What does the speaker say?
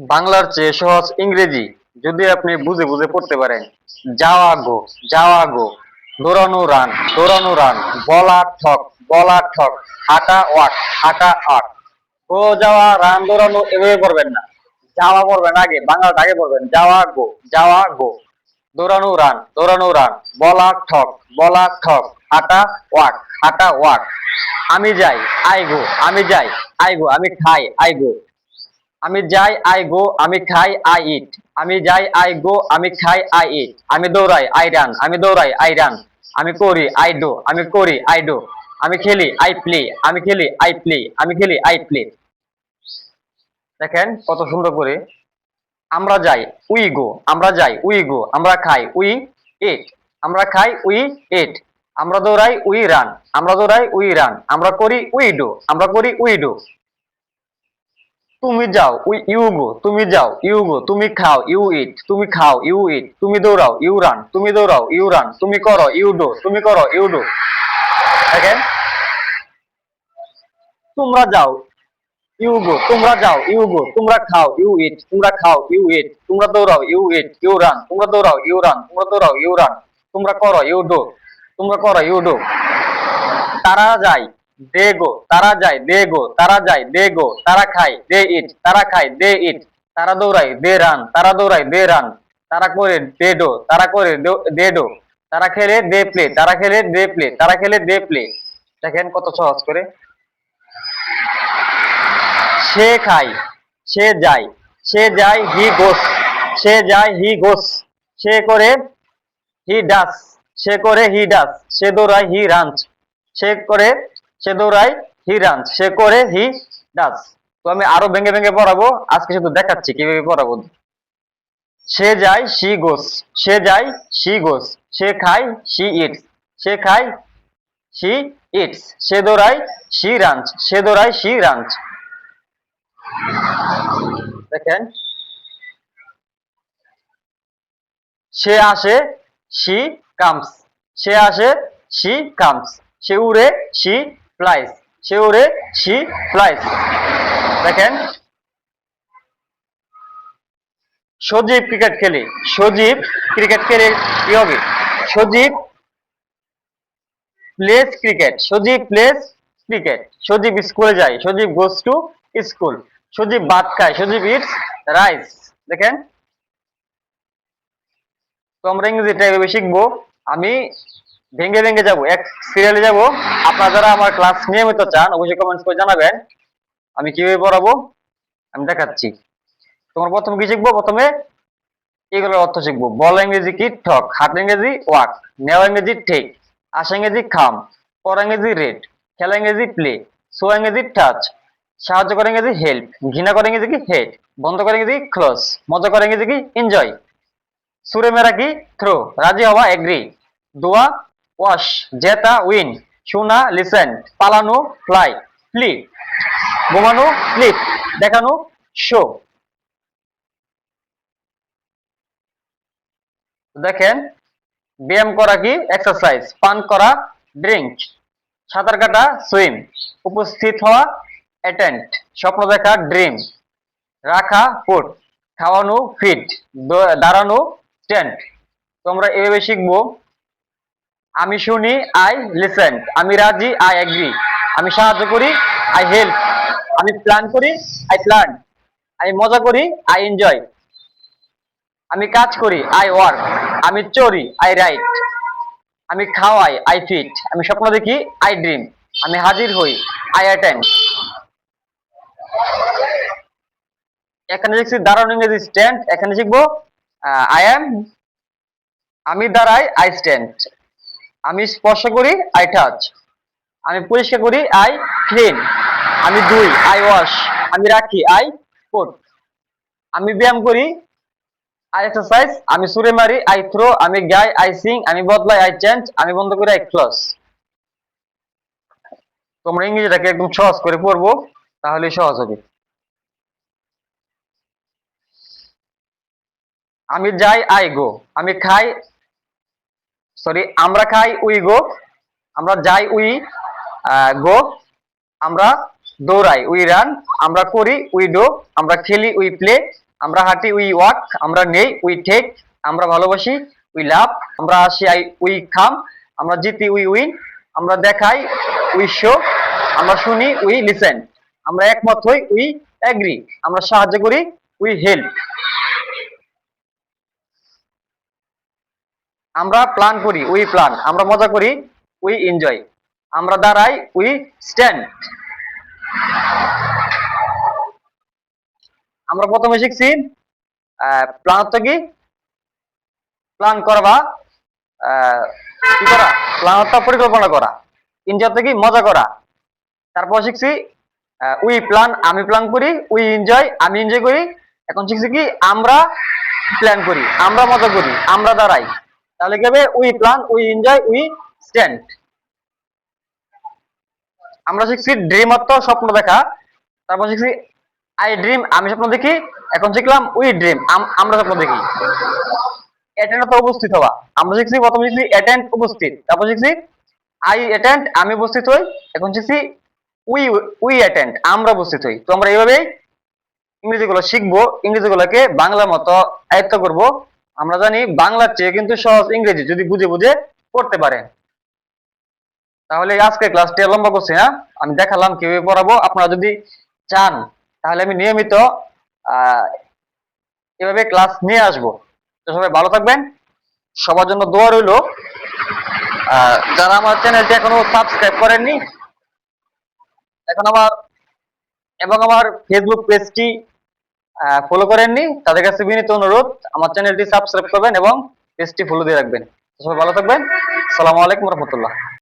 বাংলার চেয়ে সহজ ইংরেজি যদি আপনি বুঝে বুঝে পড়তে পারেন। যাওয়া গো, যাওয়া গো, দৌড়ানো রান, দৌড়ানো রান, বলা ঠক, হাঁটা ওয়াক, হাঁটা আট। গো যাওয়া রান দৌড়ানো এভাবে পড়বেন না, যাওয়া পড়বেন আগে, বাংলাটা আগে পড়বেন। যাওয়া গো, যাওয়া গো, দৌড়ানো রান, দৌড়ানো রান, বলা ঠক, হাঁটা ওয়াক, হাঁটা ওয়াক। আমি যাই, আই গো, আমি যাই, আই গো, আমি খাই, আই গো। আমি যাই, আই গো, আমি খাই, আই ইট। আমি যাই, আই গো, আমি খাই, আই ইট। আমি দৌড়াই, আই রান, আমি দৌড়াই, আই রান। আমি করি, আই ডু, আমি করি, আই ডু। আমি খেলি, আই প্লে, আমি খেলি, আই প্লে, আমি খেলি, আই প্লে। দেখেন কত সুন্দর করে। আমরা যাই, উই গো, আমরা যাই, উই গো। আমরা খাই, উই ইট। আমরা খাই, উই ইট। আমরা দৌড়াই, উই রান, আমরা দৌড়াই, উই রান। আমরা করি, উই ডু, আমরা করি, উই ডু। তুমি যাও, ইউ গো, তুমি যাও, ইউ গো। তুমি খাও, ইউ ইট, তুমি খাও, ইউ ইট। তুমি দৌড়াও, ইউ রান, তুমি দৌড়াও, ইউ রান। তুমি করো, ইউ ডু, তুমি করো, ইউ ডু। দেখেন, তোমরা যাও, ইউ গো, তোমরা যাও, ইউ গো। তোমরা খাও, ইউ ইট, তোমরা খাও, ইউ ইট। তোমরা দৌড়াও, ইউ ইট, ইউ রান। তোমরা দৌড়াও, ইউ রান, তোমরা দৌড়াও, ইউ রান। তোমরা করো, ইউ ডু, তোমরা করো, ইউ ডু। তারা যায়, দে গো, তারা যায়, দে গো, তারা যায়, দে গো। তারা খায়, দে ইট, তারা খায়, দে ইট। তারা দৌড়ায়, দে রান, তারা দৌড়ায়, দে রান। তারা করে, দে ডো, তারা করে, দে ডো। তারা খেলে, দে প্লে, তারা খেলে, দে প্লে, তারা খেলে, দে প্লে। দেখেন কত সহজ করে। সে খায়, সে যায়, সে যায়, হি গোস। সে যায়, হি গোস। সে করে, হি ডাস। সে করে, হি ডাস। সে দৌড়ায়, হি রানস। সে করে, সে দৌড়ায়, হি রানস। সে করে, হি ডাস। তো আমি আরো ভেঙে ভেঙে পড়াবো, আজকে শুধু দেখাচ্ছি কিভাবে পড়াবো। সে যায়, শি গোস। সে যায়, শি গোস। সে খায়, শি ইটস। সে খায়, শি ইটস। সে দৌড়ায়, শি রানস। সে দৌড়ায়, শি রানস। দেখেন, সে আসে, শি কামস। সে আসে, শি কামস। সে উড়ে, শি ফ্লাইস। সে উড়ে, শি ফ্লাইস। দেখেন, সজীব ক্রিকেট খেলে। সজীব ক্রিকেট খেলে কি হবে? সজীব প্লেস ক্রিকেট। সজীব প্লেস ক্রিকেট। সজীব স্কুলে যায়। সজীব গোস টু স্কুল। সজীব ভাত খায়। সজীব ইটস রাইস। দেখেন, তো আমরা ইংরেজিটা এভাবে শিখবো। আমি ভেঙে ভেঙে যাব, এক সিরিয়ালে যাব। আপনারা যারা আমার ক্লাস নিয়মিত চান অবশ্যই কমেন্টস করে জানাবেন আমি কিভাবে পড়াবো। আমি দেখাচ্ছি। তোমার প্রথমে কি শিখবো? প্রথমে এগুলোর অর্থ শিখবো। বলা ইংরেজি কি? টক। হাঁটা ইংরেজি ওয়াক। নেওয়া ইংরেজি টেক। আসা ইংরেজি খাম। পড়া ইংরেজি রেড। খেলা ইংরেজি প্লে। শোয়া ইংরেজি টাচ। সাহায্য করে ইংরেজি হেল্প। ঘৃণা করে ইংরেজি কি? হেট। বন্ধ করে ইংরেজি ক্লোজ। মজা করে ইংরেজি কি? এনজয়। সুরে মেরা কি? থ্রো। রাজি হওয়া এগ্রি। দোয়া ওয়াশ। জেতা উইন। শোনা লিসেন। পালানো ফ্লাই। ফ্লি। ঘুমানো স্লিপ। দেখানো শো। দেখেন, ব্যায়াম করা কি? এক্সারসাইজ। পান করা ড্রিঙ্ক। সাঁতার কাটা সুইম। উপস্থিত হওয়া অ্যাটেন্ড। স্বপ্ন দেখা ড্রিম। রাখা ফুড। খাওয়ানো ফিড। দাঁড়ানো স্ট্যান্ড। তোমরা এভাবে শিখবো। আমি শুনি, আই লিসেন। আমি রাজি, আই এগ্রি। আমি সাহায্য করি, আই হেল্প। আমি প্ল্যান করি, আই প্ল্যান। আমি মজা করি, আই এনজয়। আমি কাজ করি, আই ওয়ার্ক। আমি চড়ি, আই রাইট। আমি খাওয়াই, আই ফিট। আমি স্বপ্ন দেখি, আই ড্রিম। আমি হাজির হই, আই অ্যাটেন্ড। এখানে শিখছি দাঁড়ানো ইংরেজি স্ট্যান্ড। এখানে শিখবো আই অ্যাম। আমি দাঁড়াই, আই স্ট্যান্ড। আমি স্পর্শ করি, আই টাচ। আমি পরিষ্কার করি, আই ক্লিন। আমি ধুই, আই ওয়াশ। আমি রাখি, আই পুট। আমি ব্যায়াম করি, আই এক্সারসাইজ। আমি সুরে মারি, আই থ্রো। আমি গাই, আই সিং। আমি বদলাই, আই চেঞ্জ। আমি বন্ধ করি, আই ক্লোজ। তোমরা ইংরেজিটাকে একদম সহজ করে পড়বো, তাহলে সহজ হবে। আমি যাই, আই গো। আমি খাই, সরি, আমরা খাই, উই গো। আমরা যাই, উই গো। আমরা দৌড়াই, উই রান। আমরা করি, উই ডো। আমরা খেলি, উই প্লে। আমরা হাঁটি উই ওয়াক, আমরা নেই উই টেক, আমরা ভালোবাসি উই লাভ, আমরা আসি উই কাম, আমরা জিতি উই উইন, আমরা দেখাই উই শো, আমরা শুনি উই লিসেন, আমরা একমত হই উই এগ্রি, আমরা সাহায্য করি উই হেল্প, আমরা প্ল্যান করি উই প্ল্যান, আমরা মজা করি উই এনজয়, আমরা দাঁড়াই উই স্ট্যান্ড। আমরা প্রথমে শিখছি প্ল্যান অর্থ কি, প্ল্যান করা বা কি করা, প্ল্যান অর্থ পরিকল্পনা করা, এনজয় অর্থ কি মজা করা। তারপর শিখছি উই প্ল্যান আমি প্ল্যান করি, উই এনজয় আমি এনজয় করি। এখন শিখছি কি আমরা প্ল্যান করি, আমরা মজা করি, আমরা দাঁড়াই। তাহলে কি হবে we plan we enjoy we stand. আমরা শিখছি ড্রিম অর্থ স্বপ্ন দেখা। তারপর শিখছি আই ড্রিম আমি স্বপ্ন দেখি। এখন শিখলাম উই ড্রিম আমরা স্বপ্ন দেখি। অ্যাটেন্ড অর্থ উপস্থিত হওয়া। আমরা শিখছি প্রথমে শিখছি অ্যাটেন্ড উপস্থিত। তারপর শিখছি আই অ্যাটেন্ড আমি উপস্থিত হই। এখন শিখছি উই উই অ্যাটেন্ড আমরা উপস্থিত হই। তো আমরা এইভাবেই ইংরেজিগুলো শিখবো, ইংরেজিগুলোকে বাংলা মতো আয়ত্ত করব। আমরা জানি বাংলার চেয়ে কিন্তু সহজ ইংরেজি যদি বুঝে বুঝে পড়তে পারেন। তাহলে আজকে ক্লাসটি লম্বা করছি না, আমি দেখালাম কিভাবে পড়াবো। আপনারা যদি চান তাহলে আমি নিয়মিত আহ এভাবে ক্লাস নিয়ে আসবো। তো সবাই ভালো থাকবেন, সবার জন্য দোয়া রইলো। যারা আমার চ্যানেলটি এখনো সাবস্ক্রাইব করেননি এখন আমার ফেসবুক পেজটি ফলো করেননি, তাদের কাছে বিনীত অনুরোধ আমার চ্যানেলটি সাবস্ক্রাইব করবেন এবং পেজটি ফলো দিয়ে রাখবেন। তো সবাই ভালো থাকবেন। আসসালামু আলাইকুম রহমতুল্লাহ।